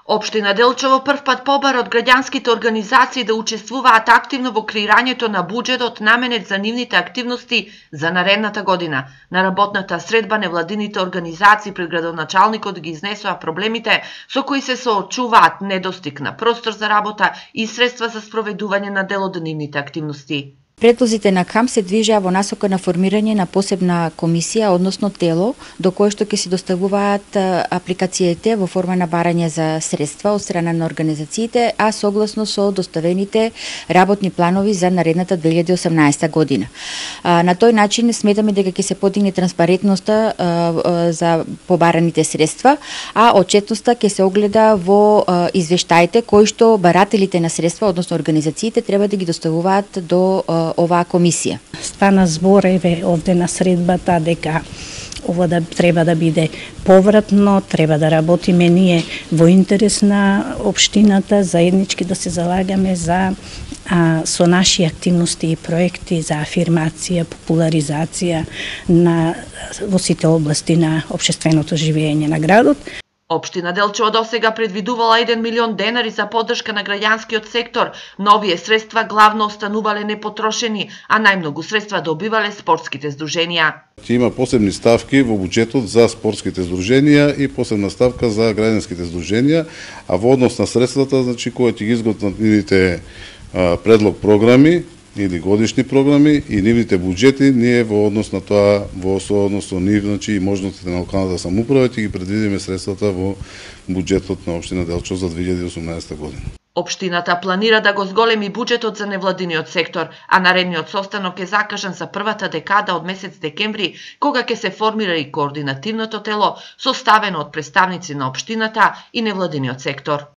Општина Делчево прв пат побара од граѓанските организации да учествуваат активно во креирањето на буџетот наменет за нивните активности за наредната година. На работната средба невладините организации пред градоначалникот ги изнесоа проблемите со кои се соочуваат недостиг на простор за работа и средства за спроведување на дел од нивните активности. Предлозите на КАМ се движеа во насока на формирање на посебна комисија, односно тело, до кое што ќе се доставуваат апликациите во форма на барање за средства од страна на организациите, а согласно со доставените работни планови за наредната 2018 година. На тој начин сметаме дека ќе се подигне транспарентноста за побараните средства, а отчетноста ќе се огледа во извештаите кои што барателите на средства, односно организациите, треба да ги доставуваат до оваа комисија. Стана збор овде на средбата дека ова треба да биде повратно, треба да работиме ние во интерес на општината, заеднички да се залагаме за со наши активности и проекти за афирмација, популаризација во сите области на општественото живење на градот. Општина Делчево досега предвидувала 1 милион денари за поддршка на граѓанскиот сектор, но овие средства главно останувале непотрошени, а најмногу средства добивале спортските здруженија. Има посебни ставки во буџетот за спортските здруженија и посебна ставка за граѓанските здруженија, а во однос на средствата, значи кои ќе ги изготват нивните предлог програми или годишни програми и нивните буџети, ние во однос на тоа, во сооднос со нив, значи и можностите на локалната самоуправа, ќе ги предвидиме средствата во буџетот на општина Делчево за 2018 година. Општината планира да го зголеми буџетот за невладиниот сектор, а наредниот состанок е закажан за првата декада од месец декември, кога ќе се формира и координативното тело, составено од представници на општината и невладиниот сектор.